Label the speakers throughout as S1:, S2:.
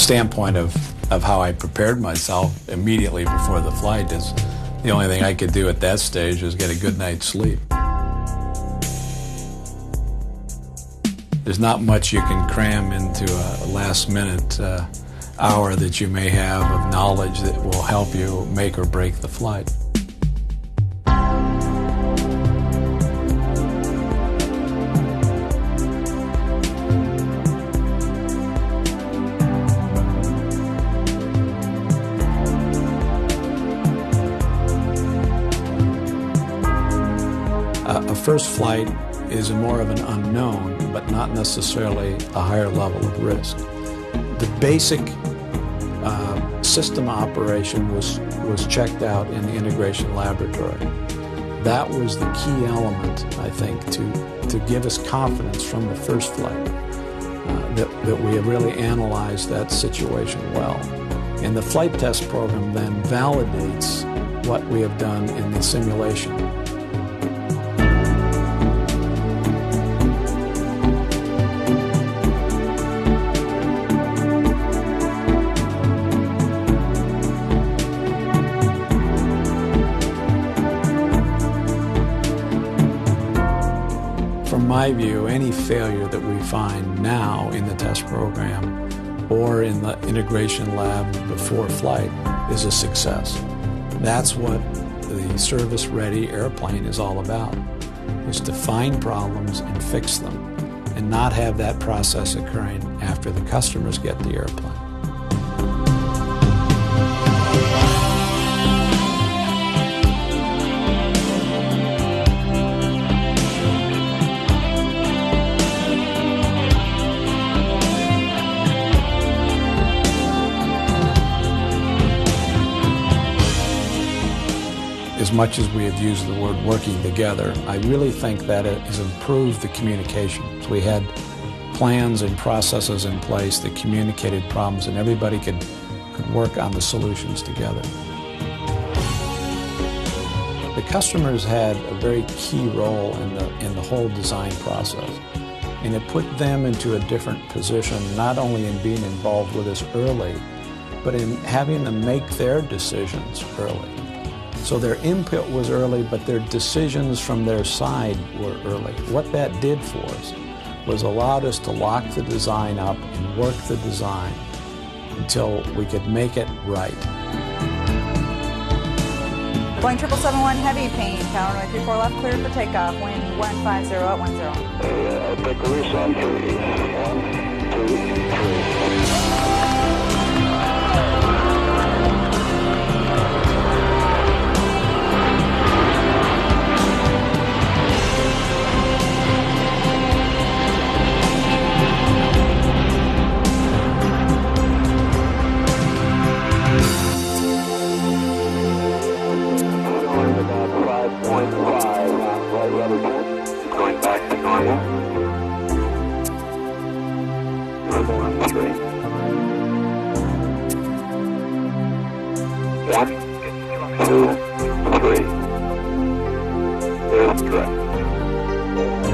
S1: standpoint of how I prepared myself immediately before the flight, is the only thing I could do at that stage was get a good night's sleep. There's not much you can cram into a last-minute hour that you may have of knowledge that will help you make or break the flight. A first flight is more of an unknown, but not necessarily a higher level of risk. The basic system operation was checked out in the integration laboratory. That was the key element, I think, to give us confidence from the first flight, that we have really analyzed that situation well. And the flight test program then validates what we have done in the simulation. From my view, any failure that we find now in the test program or in the integration lab before flight is a success. That's what the service-ready airplane is all about, is to find problems and fix them and not have that process occurring after the customers get the airplane. As much as we have used the word working together, I really think that it has improved the communication. So we had plans and processes in place that communicated problems, and everybody could work on the solutions together. The customers had a very key role in the whole design process, and it put them into a different position, not only in being involved with us early, but in having them make their decisions early. So their input was early, but their decisions from their side were early. What that did for us was allowed us to lock the design up and work the design until we could make it right.
S2: Boeing 777 Heavy, paint, tower runway 34 left, cleared for takeoff, wind 150 at 10.
S3: Take a reset, 1, 2, 3. Going back to normal. 3. 1, 2, 3. There's correct.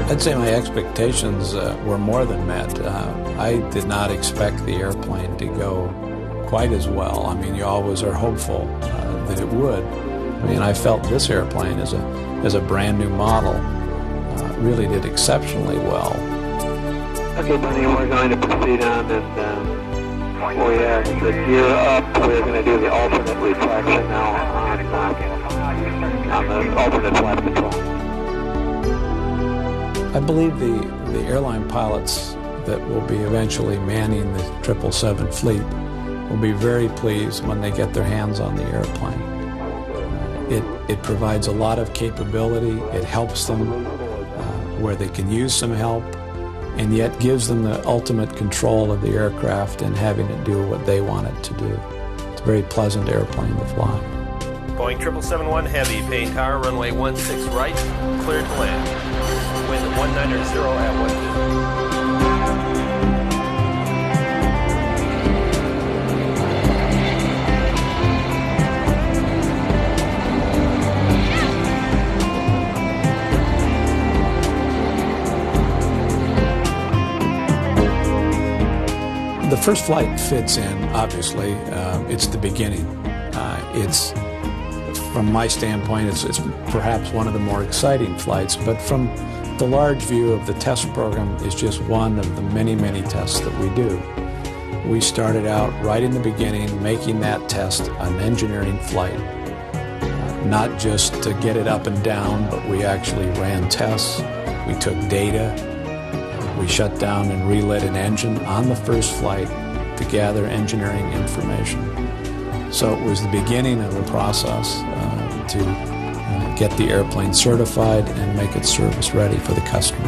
S1: I'd say my expectations were more than met. I did not expect the airplane to go quite as well. I mean, you always are hopeful that it would. I mean, I felt this airplane as a brand new model really did exceptionally well.
S3: Okay, Bunny, we're going to proceed on, and we are the gear up. We're going to do the alternate reflection now on the alternate flight control.
S1: I believe the airline pilots that will be eventually manning the 777 fleet will be very pleased when they get their hands on the airplane. It provides a lot of capability. It helps them where they can use some help, and yet gives them the ultimate control of the aircraft and having it do what they want it to do. It's a very pleasant airplane to fly.
S4: Boeing 777 Heavy, paying tower, runway 16 right, cleared to land. Wind 190 at 10.
S1: The first flight fits in, obviously. It's the beginning. It's, from my standpoint, it's perhaps one of the more exciting flights, but from the large view of the test program is just one of the many, many tests that we do. We started out right in the beginning making that test an engineering flight, not just to get it up and down, but we actually ran tests. We took data. We shut down and relit an engine on the first flight to gather engineering information. So it was the beginning of the process to get the airplane certified and make it service ready for the customer.